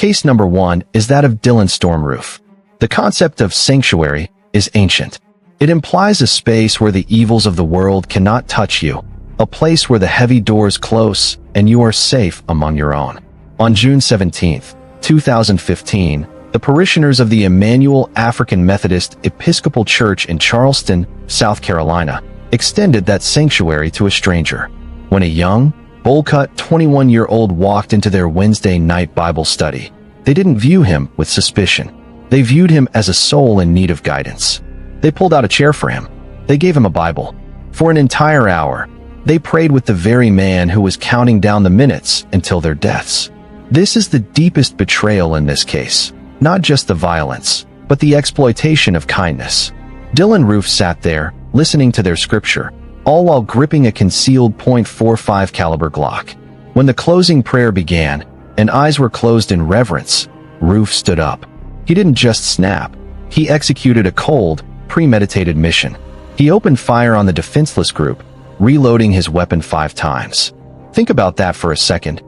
Case number 1 is that of Dylan Stormroof. The concept of sanctuary is ancient. It implies a space where the evils of the world cannot touch you, a place where the heavy doors close and you are safe among your own. On June 17, 2015, the parishioners of the Emmanuel African Methodist Episcopal Church in Charleston, South Carolina, extended that sanctuary to a stranger. When a young, bowl-cut 21-year-old walked into their Wednesday night Bible study, they didn't view him with suspicion. They viewed him as a soul in need of guidance. They pulled out a chair for him. They gave him a Bible. For an entire hour, they prayed with the very man who was counting down the minutes until their deaths. This is the deepest betrayal in this case. Not just the violence, but the exploitation of kindness. Dylan Roof sat there, listening to their scripture, all while gripping a concealed .45 caliber Glock. When the closing prayer began, and eyes were closed in reverence, Roof stood up. He didn't just snap. He executed a cold, premeditated mission. He opened fire on the defenseless group, reloading his weapon 5 times. Think about that for a second.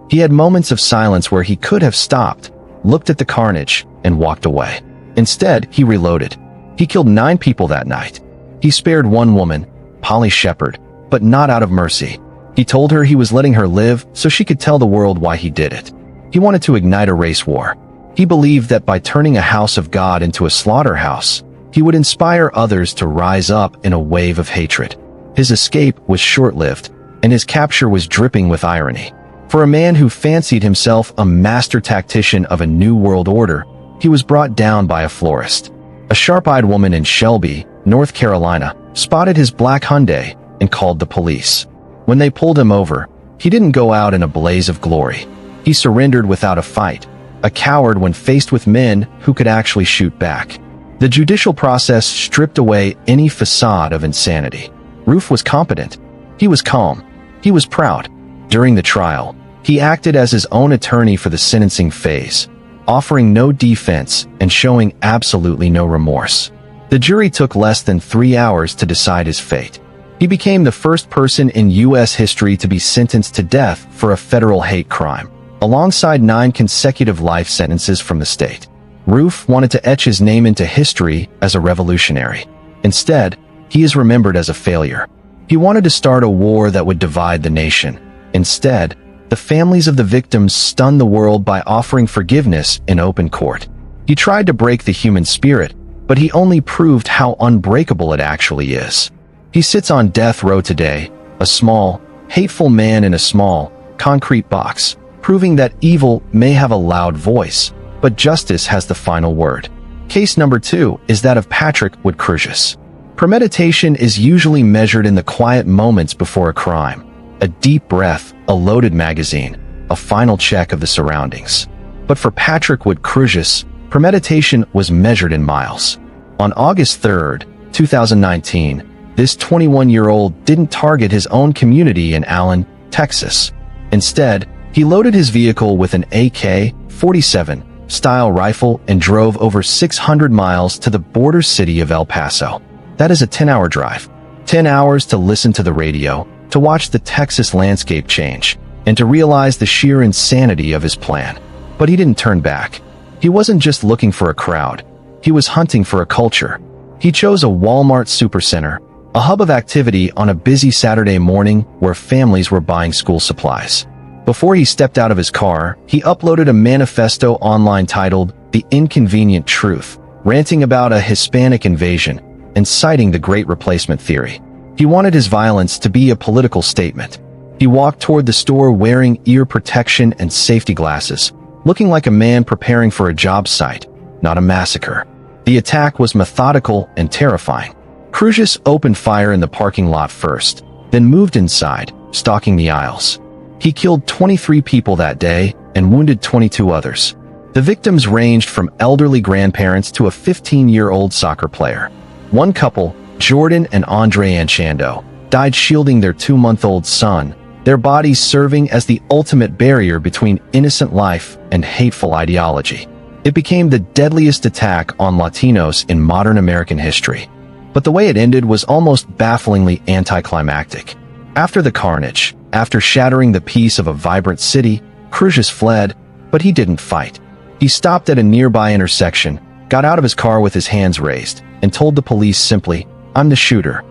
He had moments of silence where he could have stopped, looked at the carnage, and walked away. Instead, he reloaded. He killed 9 people that night. He spared one woman, Polly Shepard, but not out of mercy. He told her he was letting her live so she could tell the world why he did it. He wanted to ignite a race war. He believed that by turning a house of God into a slaughterhouse, he would inspire others to rise up in a wave of hatred. His escape was short-lived, and his capture was dripping with irony. For a man who fancied himself a master tactician of a new world order, he was brought down by a florist. A sharp-eyed woman in Shelby, North Carolina, spotted his black Hyundai and called the police. When they pulled him over, he didn't go out in a blaze of glory. He surrendered without a fight, a coward when faced with men who could actually shoot back. The judicial process stripped away any facade of insanity. Roof was competent. He was calm. He was proud. During the trial, he acted as his own attorney for the sentencing phase, offering no defense and showing absolutely no remorse. The jury took less than 3 hours to decide his fate. He became the first person in U.S. history to be sentenced to death for a federal hate crime, alongside 9 consecutive life sentences from the state. Roof wanted to etch his name into history as a revolutionary. Instead, he is remembered as a failure. He wanted to start a war that would divide the nation. Instead, the families of the victims stunned the world by offering forgiveness in open court. He tried to break the human spirit, but he only proved how unbreakable it actually is. He sits on death row today, a small, hateful man in a small, concrete box, proving that evil may have a loud voice, but justice has the final word. Case number 2 is that of Patrick Wood-Crusius. Premeditation is usually measured in the quiet moments before a crime. A deep breath, a loaded magazine, a final check of the surroundings. But for Patrick Wood-Crusius, premeditation was measured in miles. On August 3, 2019, this 21-year-old didn't target his own community in Allen, Texas. Instead, he loaded his vehicle with an AK-47 style rifle and drove over 600 miles to the border city of El Paso. That is a 10-hour drive. 10 hours to listen to the radio, to watch the Texas landscape change, and to realize the sheer insanity of his plan. But he didn't turn back. He wasn't just looking for a crowd. He was hunting for a culture. He chose a Walmart supercenter, a hub of activity on a busy Saturday morning where families were buying school supplies. Before he stepped out of his car, he uploaded a manifesto online titled The Inconvenient Truth, ranting about a Hispanic invasion and citing the Great Replacement theory. He wanted his violence to be a political statement. He walked toward the store wearing ear protection and safety glasses, looking like a man preparing for a job site, not a massacre. The attack was methodical and terrifying. Crusius opened fire in the parking lot first, then moved inside, stalking the aisles. He killed 23 people that day and wounded 22 others. The victims ranged from elderly grandparents to a 15-year-old soccer player. One couple, Jordan and Andre Anchando, died shielding their 2-month-old son, their bodies serving as the ultimate barrier between innocent life and hateful ideology. It became the deadliest attack on Latinos in modern American history. But the way it ended was almost bafflingly anticlimactic. After the carnage, after shattering the peace of a vibrant city, Crusius fled, but he didn't fight. He stopped at a nearby intersection, got out of his car with his hands raised, and told the police simply, "I'm the shooter."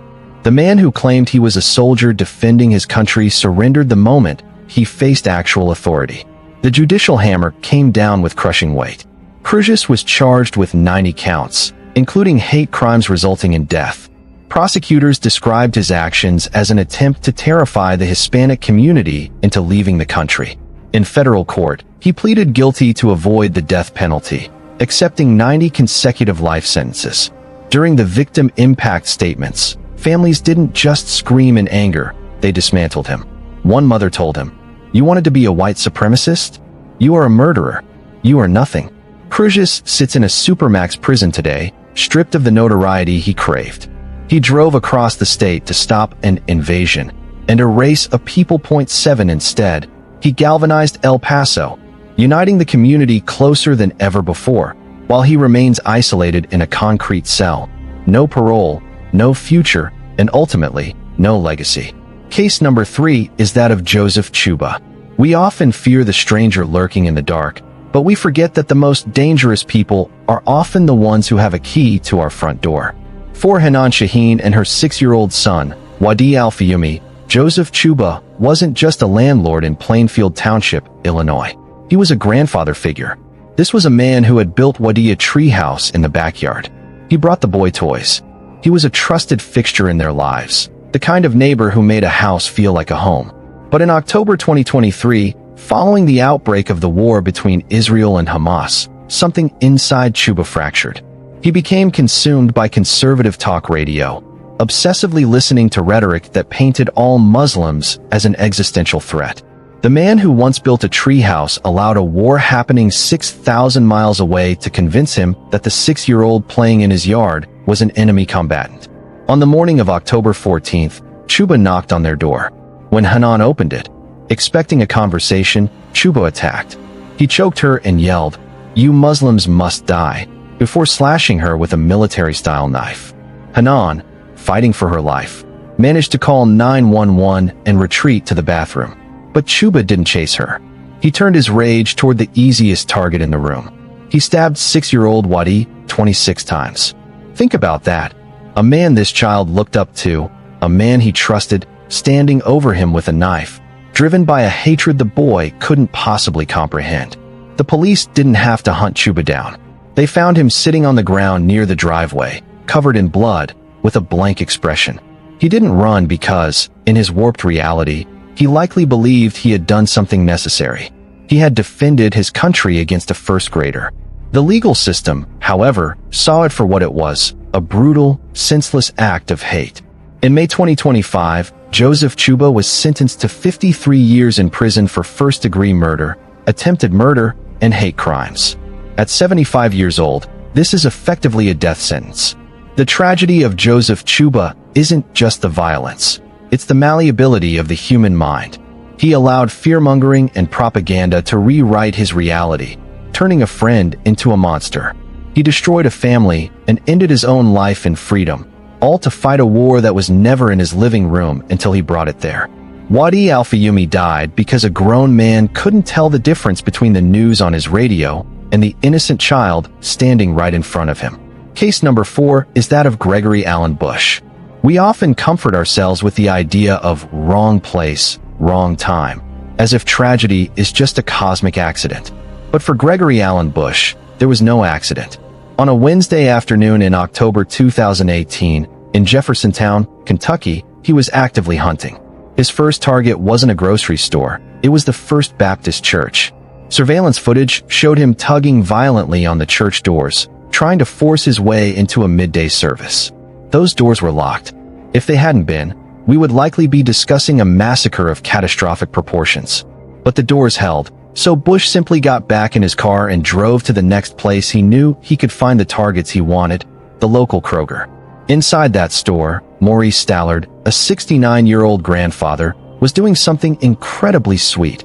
The man who claimed he was a soldier defending his country surrendered the moment he faced actual authority. The judicial hammer came down with crushing weight. Krujis was charged with 90 counts, including hate crimes resulting in death. Prosecutors described his actions as an attempt to terrify the Hispanic community into leaving the country. In federal court, he pleaded guilty to avoid the death penalty, accepting 90 consecutive life sentences. During the victim impact statements, families didn't just scream in anger, they dismantled him. One mother told him, "You wanted to be a white supremacist? You are a murderer. You are nothing." Krujis sits in a supermax prison today, stripped of the notoriety he craved. He drove across the state to stop an invasion and erase a people. 7 instead. He galvanized El Paso, uniting the community closer than ever before, while he remains isolated in a concrete cell. No parole, no future, and ultimately, no legacy. Case number 3 is that of Joseph Chuba. We often fear the stranger lurking in the dark, but we forget that the most dangerous people are often the ones who have a key to our front door. For Hanan Shaheen and her 6-year-old son, Wadi Al-Fayumi, Joseph Chuba wasn't just a landlord in Plainfield Township, Illinois. He was a grandfather figure. This was a man who had built Wadi a treehouse in the backyard. He brought the boy toys. He was a trusted fixture in their lives, the kind of neighbor who made a house feel like a home. But in October 2023, following the outbreak of the war between Israel and Hamas, something inside Chuba fractured. He became consumed by conservative talk radio, obsessively listening to rhetoric that painted all Muslims as an existential threat. The man who once built a treehouse allowed a war happening 6,000 miles away to convince him that the 6-year-old playing in his yard was an enemy combatant. On the morning of October 14th, Chuba knocked on their door. When Hanan opened it, expecting a conversation, Chuba attacked. He choked her and yelled, "You Muslims must die," before slashing her with a military-style knife. Hanan, fighting for her life, managed to call 911 and retreat to the bathroom. But Chuba didn't chase her. He turned his rage toward the easiest target in the room. He stabbed 6-year-old Wadi 26 times. Think about that. A man this child looked up to, a man he trusted, standing over him with a knife, driven by a hatred the boy couldn't possibly comprehend. The police didn't have to hunt Chuba down. They found him sitting on the ground near the driveway, covered in blood, with a blank expression. He didn't run because, in his warped reality, he likely believed he had done something necessary. He had defended his country against a first grader. The legal system, however, saw it for what it was, a brutal, senseless act of hate. In May 2025, Joseph Chuba was sentenced to 53 years in prison for first-degree murder, attempted murder, and hate crimes. At 75 years old, this is effectively a death sentence. The tragedy of Joseph Chuba isn't just the violence. It's the malleability of the human mind. He allowed fear-mongering and propaganda to rewrite his reality, turning a friend into a monster. He destroyed a family and ended his own life in freedom, all to fight a war that was never in his living room until he brought it there. Wadi Al-Fayumi died because a grown man couldn't tell the difference between the news on his radio and the innocent child standing right in front of him. Case number 4 is that of Gregory Allen Bush. We often comfort ourselves with the idea of wrong place, wrong time, as if tragedy is just a cosmic accident. But for Gregory Allen Bush, there was no accident. On a Wednesday afternoon in October 2018, in Jeffersontown, Kentucky, he was actively hunting. His first target wasn't a grocery store, it was the First Baptist Church. Surveillance footage showed him tugging violently on the church doors, trying to force his way into a midday service. Those doors were locked. If they hadn't been, we would likely be discussing a massacre of catastrophic proportions. But the doors held, so Bush simply got back in his car and drove to the next place he knew he could find the targets he wanted, the local Kroger. Inside that store, Maurice Stallard, a 69-year-old grandfather, was doing something incredibly sweet.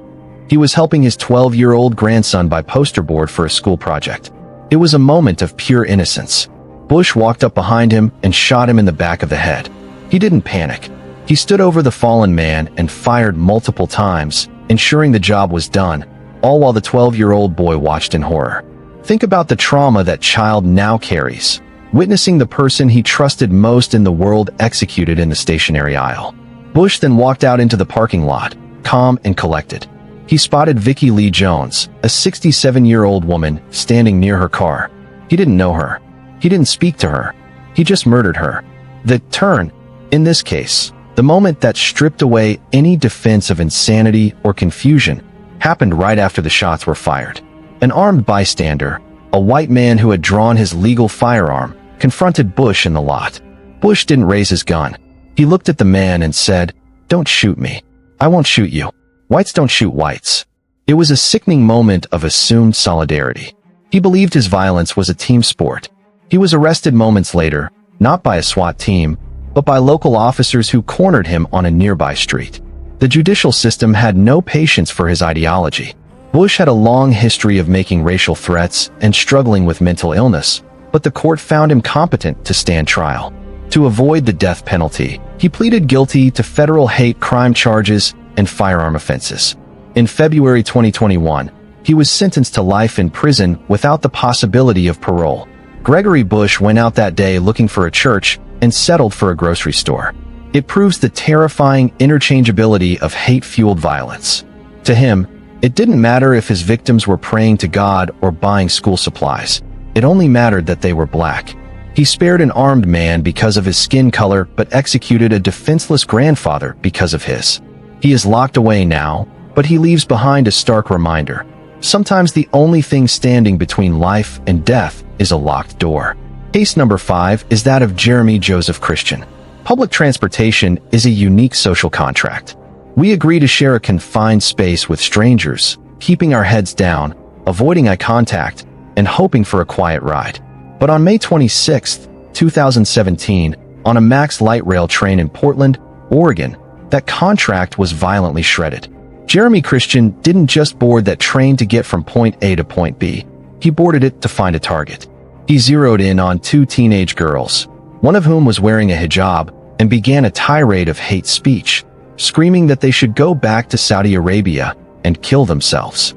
He was helping his 12-year-old grandson buy poster board for a school project. It was a moment of pure innocence. Bush walked up behind him and shot him in the back of the head. He didn't panic. He stood over the fallen man and fired multiple times, ensuring the job was done, all while the 12-year-old boy watched in horror. Think about the trauma that child now carries, witnessing the person he trusted most in the world executed in the stationery aisle. Bush then walked out into the parking lot, calm and collected. He spotted Vicki Lee Jones, a 67-year-old woman, standing near her car. He didn't know her. He didn't speak to her. He just murdered her. The turn, in this case, the moment that stripped away any defense of insanity or confusion, happened right after the shots were fired. An armed bystander, a white man who had drawn his legal firearm, confronted Bush in the lot. Bush didn't raise his gun. He looked at the man and said, "Don't shoot me. I won't shoot you. Whites don't shoot whites." It was a sickening moment of assumed solidarity. He believed his violence was a team sport. He was arrested moments later, not by a SWAT team, but by local officers who cornered him on a nearby street. The judicial system had no patience for his ideology. Bush had a long history of making racial threats and struggling with mental illness, but the court found him competent to stand trial. To avoid the death penalty, he pleaded guilty to federal hate crime charges and firearm offenses. In February 2021, he was sentenced to life in prison without the possibility of parole. Gregory Bush went out that day looking for a church and settled for a grocery store. It proves the terrifying interchangeability of hate-fueled violence. To him, it didn't matter if his victims were praying to God or buying school supplies. It only mattered that they were black. He spared an armed man because of his skin color, but executed a defenseless grandfather because of his. He is locked away now, but he leaves behind a stark reminder. Sometimes the only thing standing between life and death is a locked door. Case number 5 is that of Jeremy Joseph Christian. Public transportation is a unique social contract. We agree to share a confined space with strangers, keeping our heads down, avoiding eye contact, and hoping for a quiet ride. But on May 26, 2017, on a Max Light Rail train in Portland, Oregon, that contract was violently shredded. Jeremy Christian didn't just board that train to get from point A to point B. He boarded it to find a target. He zeroed in on 2 teenage girls, one of whom was wearing a hijab, and began a tirade of hate speech, screaming that they should go back to Saudi Arabia and kill themselves.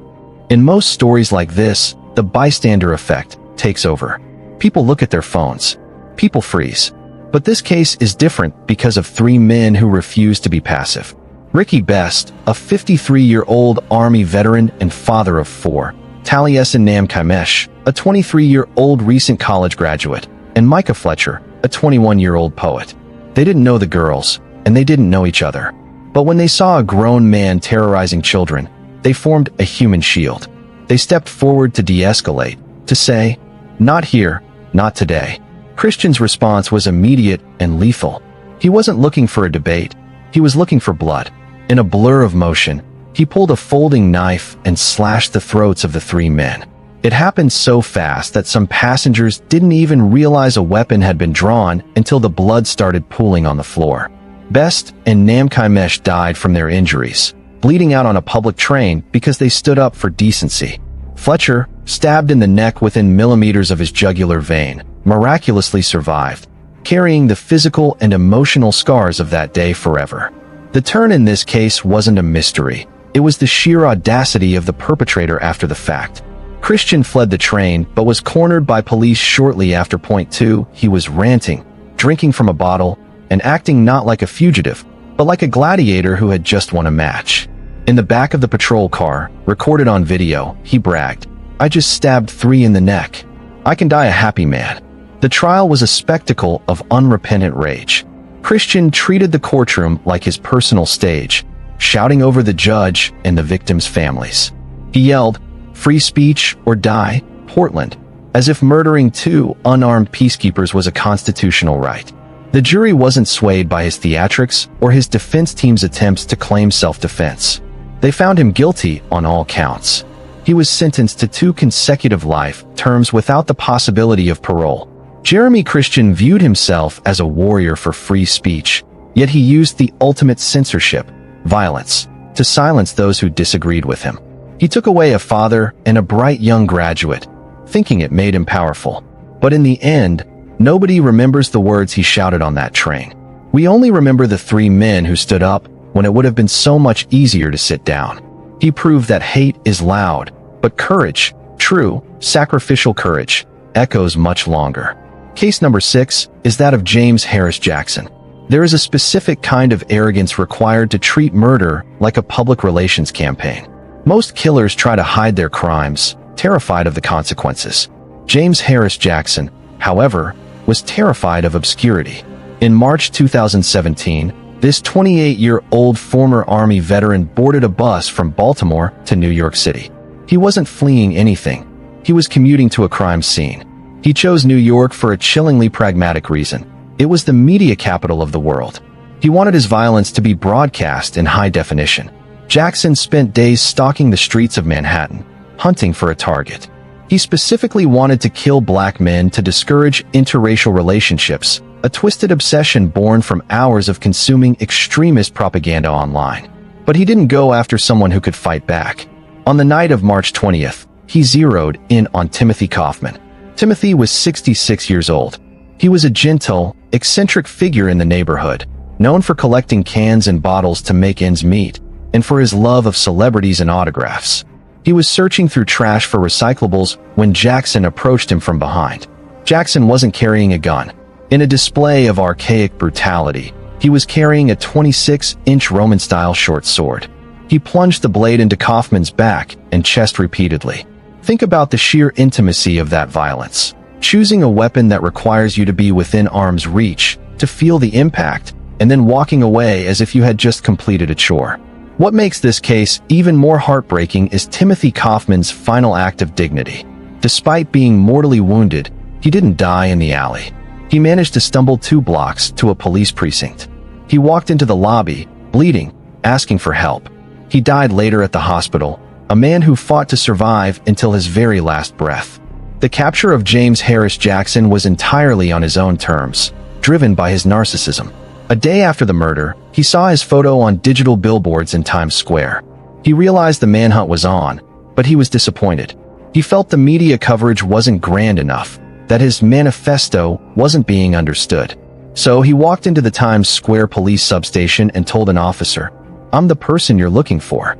In most stories like this, the bystander effect takes over. People look at their phones. People freeze. But this case is different because of 3 men who refuse to be passive. Ricky Best, a 53-year-old Army veteran and father of 4, Taliesin Namkaimesh, a 23-year-old recent college graduate, and Micah Fletcher, a 21-year-old poet. They didn't know the girls, and they didn't know each other. But when they saw a grown man terrorizing children, they formed a human shield. They stepped forward to de-escalate, to say, "Not here, not today." Christian's response was immediate and lethal. He wasn't looking for a debate. He was looking for blood. In a blur of motion, he pulled a folding knife and slashed the throats of the 3 men. It happened so fast that some passengers didn't even realize a weapon had been drawn until the blood started pooling on the floor. Best and Namkaimesh died from their injuries, bleeding out on a public train because they stood up for decency. Fletcher, stabbed in the neck within millimeters of his jugular vein, miraculously survived, carrying the physical and emotional scars of that day forever. The turn in this case wasn't a mystery. It was the sheer audacity of the perpetrator after the fact. Christian fled the train but was cornered by police shortly after point 2. He was ranting, drinking from a bottle, and acting not like a fugitive, but like a gladiator who had just won a match. In the back of the patrol car, recorded on video, he bragged, "I just stabbed 3 in the neck. I can die a happy man." The trial was a spectacle of unrepentant rage. Christian treated the courtroom like his personal stage, shouting over the judge and the victims' families. He yelled, "Free speech or die, Portland," as if murdering 2 unarmed peacekeepers was a constitutional right. The jury wasn't swayed by his theatrics or his defense team's attempts to claim self-defense. They found him guilty on all counts. He was sentenced to 2 consecutive life terms without the possibility of parole. Jeremy Christian viewed himself as a warrior for free speech, yet he used the ultimate censorship, violence, to silence those who disagreed with him. He took away a father and a bright young graduate, thinking it made him powerful. But in the end, nobody remembers the words he shouted on that train. We only remember the 3 men who stood up when it would have been so much easier to sit down. He proved that hate is loud, but courage, true, sacrificial courage echoes much longer. Case number 6 is that of James Harris Jackson. There is a specific kind of arrogance required to treat murder like a public relations campaign. Most killers try to hide their crimes, terrified of the consequences. James Harris Jackson, however, was terrified of obscurity. In March 2017, this 28-year-old former Army veteran boarded a bus from Baltimore to New York City. He wasn't fleeing anything. He was commuting to a crime scene. He chose New York for a chillingly pragmatic reason. It was the media capital of the world. He wanted his violence to be broadcast in high definition. Jackson spent days stalking the streets of Manhattan, hunting for a target. He specifically wanted to kill black men to discourage interracial relationships, a twisted obsession born from hours of consuming extremist propaganda online. But he didn't go after someone who could fight back. On the night of March 20th, he zeroed in on Timothy Kaufman. Timothy was 66 years old. He was a gentle, eccentric figure in the neighborhood, known for collecting cans and bottles to make ends meet, and for his love of celebrities and autographs. He was searching through trash for recyclables when Jackson approached him from behind. Jackson wasn't carrying a gun. In a display of archaic brutality, he was carrying a 26-inch Roman-style short sword. He plunged the blade into Kaufman's back and chest repeatedly. Think about the sheer intimacy of that violence. Choosing a weapon that requires you to be within arm's reach, to feel the impact, and then walking away as if you had just completed a chore. What makes this case even more heartbreaking is Timothy Kaufman's final act of dignity. Despite being mortally wounded, he didn't die in the alley. He managed to stumble 2 blocks to a police precinct. He walked into the lobby, bleeding, asking for help. He died later at the hospital, a man who fought to survive until his very last breath. The capture of James Harris Jackson was entirely on his own terms, driven by his narcissism. A day after the murder, he saw his photo on digital billboards in Times Square. He realized the manhunt was on, but he was disappointed. He felt the media coverage wasn't grand enough, that his manifesto wasn't being understood. So he walked into the Times Square police substation and told an officer, "I'm the person you're looking for."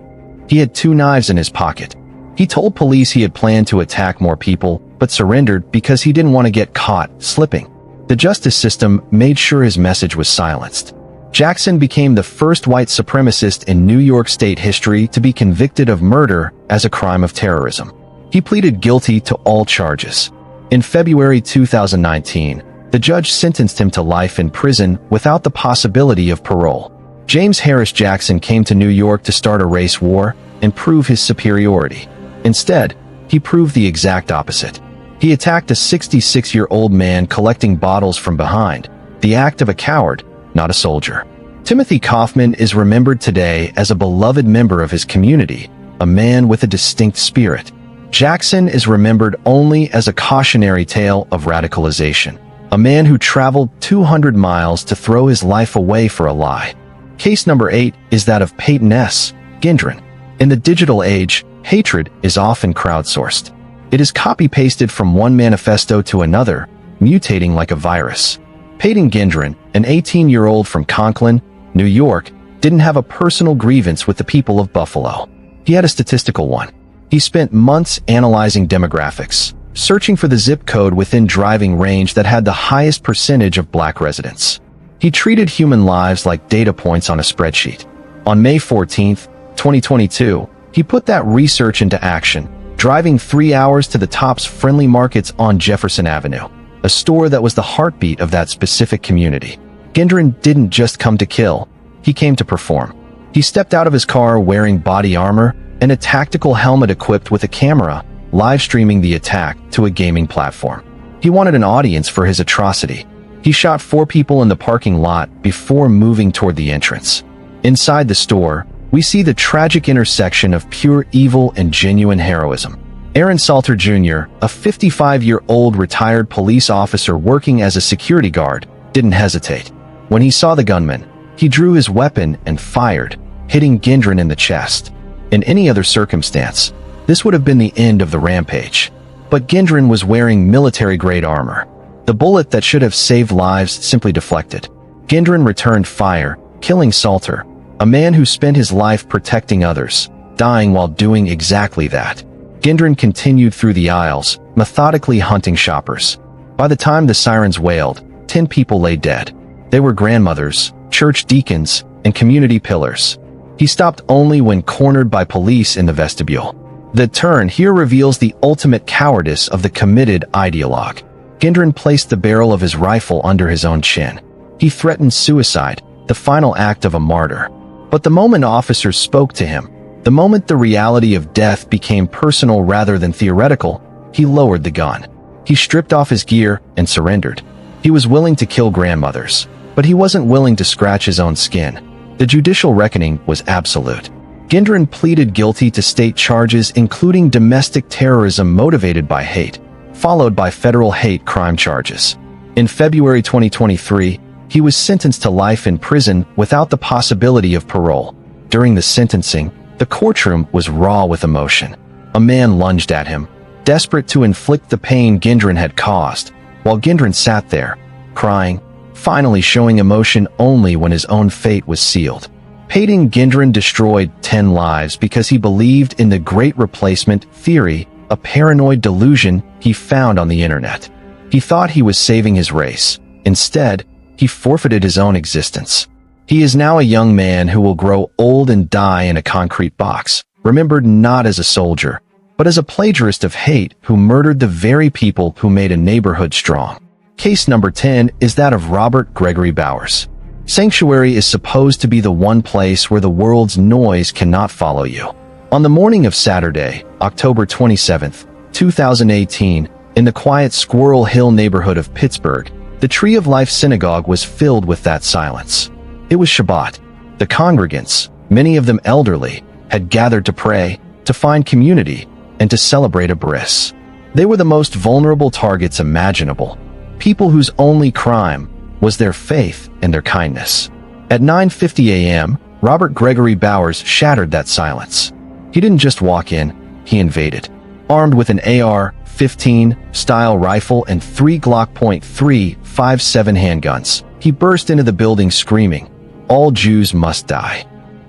He had 2 knives in his pocket. He told police he had planned to attack more people, but surrendered because he didn't want to get caught slipping. The justice system made sure his message was silenced. Jackson became the first white supremacist in New York State history to be convicted of murder as a crime of terrorism. He pleaded guilty to all charges. In February 2019, the judge sentenced him to life in prison without the possibility of parole. James Harris Jackson came to New York to start a race war and prove his superiority. Instead, he proved the exact opposite. He attacked a 66-year-old man collecting bottles from behind, the act of a coward, not a soldier. Timothy Kaufman is remembered today as a beloved member of his community, a man with a distinct spirit. Jackson is remembered only as a cautionary tale of radicalization, a man who traveled 200 miles to throw his life away for a lie. Case number 8 is that of Peyton S. Gendron. In the digital age, hatred is often crowdsourced. It is copy-pasted from one manifesto to another, mutating like a virus. Peyton Gendron, an 18-year-old from Conklin, New York, didn't have a personal grievance with the people of Buffalo. He had a statistical one. He spent months analyzing demographics, searching for the zip code within driving range that had the highest percentage of black residents. He treated human lives like data points on a spreadsheet. On May 14, 2022, he put that research into action, driving 3 hours to the Tops Friendly Markets on Jefferson Avenue, a store that was the heartbeat of that specific community. Gendron didn't just come to kill, he came to perform. He stepped out of his car wearing body armor and a tactical helmet equipped with a camera, live streaming the attack to a gaming platform. He wanted an audience for his atrocity. He shot 4 people in the parking lot before moving toward the entrance. Inside the store, we see the tragic intersection of pure evil and genuine heroism. Aaron Salter Jr., a 55-year-old retired police officer working as a security guard, didn't hesitate. When he saw the gunman, he drew his weapon and fired, hitting Gendron in the chest. In any other circumstance, this would have been the end of the rampage. But Gendron was wearing military-grade armor. The bullet that should have saved lives simply deflected. Gendron returned fire, killing Salter, a man who spent his life protecting others, dying while doing exactly that. Gindren continued through the aisles, methodically hunting shoppers. By the time the sirens wailed, 10 people lay dead. They were grandmothers, church deacons, and community pillars. He stopped only when cornered by police in the vestibule. The turn here reveals the ultimate cowardice of the committed ideologue. Gindren placed the barrel of his rifle under his own chin. He threatened suicide, the final act of a martyr. But the moment officers spoke to him, the moment the reality of death became personal rather than theoretical, he lowered the gun. He stripped off his gear and surrendered. He was willing to kill grandmothers, but he wasn't willing to scratch his own skin. The judicial reckoning was absolute. Gindren pleaded guilty to state charges including domestic terrorism motivated by hate, followed by federal hate crime charges. In February 2023, he was sentenced to life in prison without the possibility of parole. During the sentencing, the courtroom was raw with emotion. A man lunged at him, desperate to inflict the pain Gindren had caused, while Gindren sat there, crying, finally showing emotion only when his own fate was sealed. Payton Gindren destroyed 10 lives because he believed in the Great Replacement theory, a paranoid delusion he found on the internet. He thought he was saving his race. Instead, he forfeited his own existence. He is now a young man who will grow old and die in a concrete box, remembered not as a soldier, but as a plagiarist of hate who murdered the very people who made a neighborhood strong. Case number 10 is that of Robert Gregory Bowers. Sanctuary is supposed to be the one place where the world's noise cannot follow you. On the morning of Saturday, October 27, 2018, in the quiet Squirrel Hill neighborhood of Pittsburgh, the Tree of Life Synagogue was filled with that silence. It was Shabbat. The congregants, many of them elderly, had gathered to pray, to find community, and to celebrate a bris. They were the most vulnerable targets imaginable, people whose only crime was their faith and their kindness. At 9:50 a.m., Robert Gregory Bowers shattered that silence. He didn't just walk in, he invaded. Armed with an AR-15 style rifle and 3 Glock .357 handguns, he burst into the building screaming, "All Jews must die."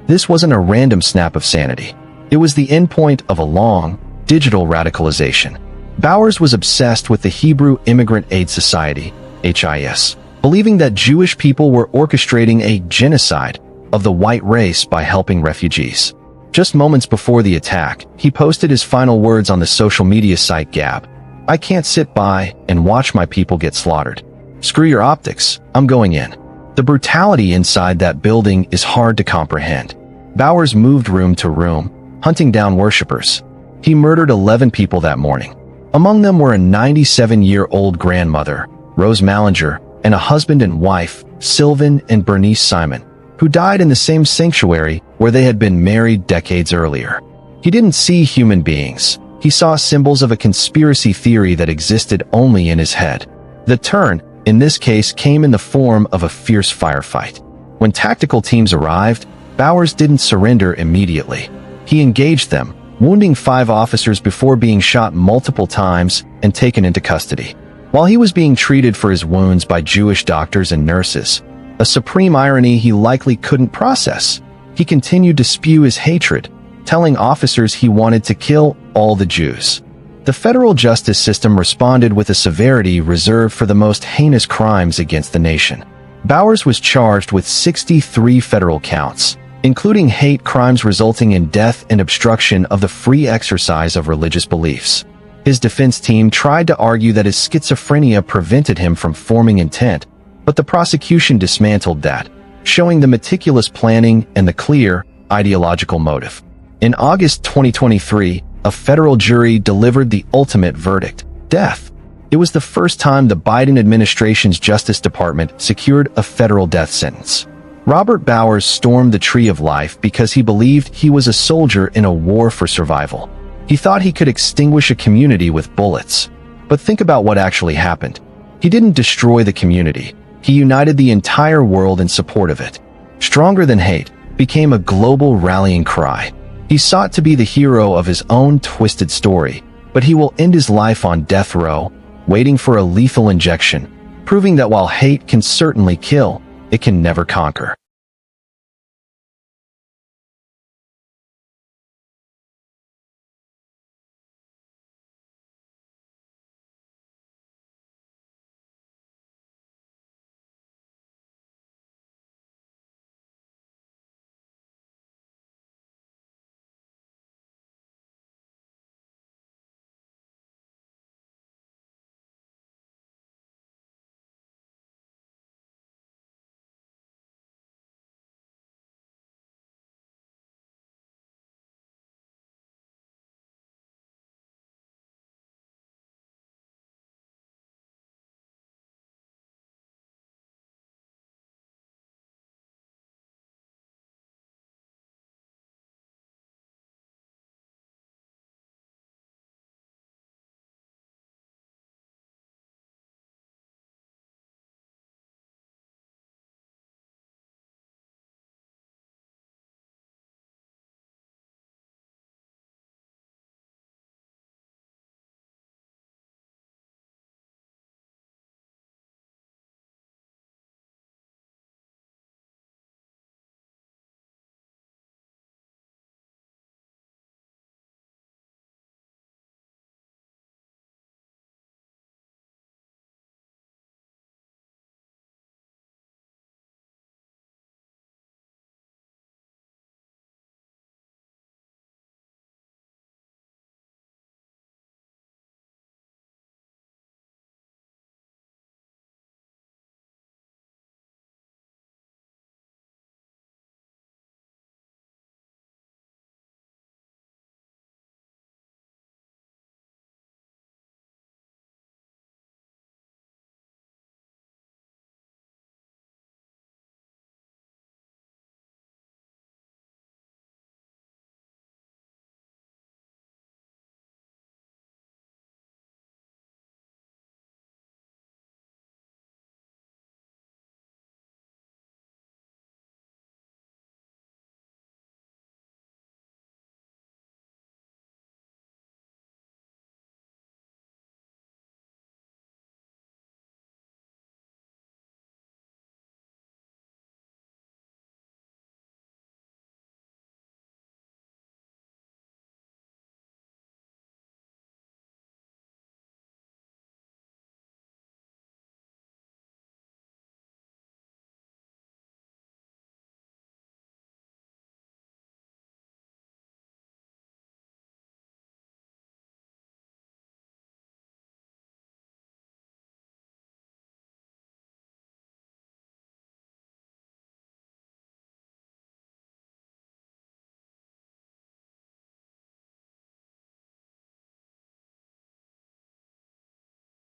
This wasn't a random snap of sanity. It was the endpoint of a long, digital radicalization. Bowers was obsessed with the Hebrew Immigrant Aid Society, HIS, believing that Jewish people were orchestrating a genocide of the white race by helping refugees. Just moments before the attack, he posted his final words on the social media site Gab. "I can't sit by and watch my people get slaughtered. Screw your optics, I'm going in." The brutality inside that building is hard to comprehend. Bowers moved room to room, hunting down worshippers. He murdered 11 people that morning. Among them were a 97-year-old grandmother, Rose Mallinger, and a husband and wife, Sylvan and Bernice Simon, who died in the same sanctuary where they had been married decades earlier. He didn't see human beings. He saw symbols of a conspiracy theory that existed only in his head. The turn, in this case, came in the form of a fierce firefight. When tactical teams arrived, Bowers didn't surrender immediately. He engaged them, wounding 5 officers before being shot multiple times and taken into custody. While he was being treated for his wounds by Jewish doctors and nurses, a supreme irony he likely couldn't process, he continued to spew his hatred, telling officers he wanted to kill all the Jews. The federal justice system responded with a severity reserved for the most heinous crimes against the nation. Bowers was charged with 63 federal counts, including hate crimes resulting in death and obstruction of the free exercise of religious beliefs. His defense team tried to argue that his schizophrenia prevented him from forming intent, but the prosecution dismantled that, showing the meticulous planning and the clear, ideological motive. In August 2023, a federal jury delivered the ultimate verdict: death. It was the first time the Biden administration's Justice Department secured a federal death sentence. Robert Bowers stormed the Tree of Life because he believed he was a soldier in a war for survival. He thought he could extinguish a community with bullets. But think about what actually happened. He didn't destroy the community. He united the entire world in support of it. Stronger Than Hate became a global rallying cry. He sought to be the hero of his own twisted story, but he will end his life on death row, waiting for a lethal injection, proving that while hate can certainly kill, it can never conquer.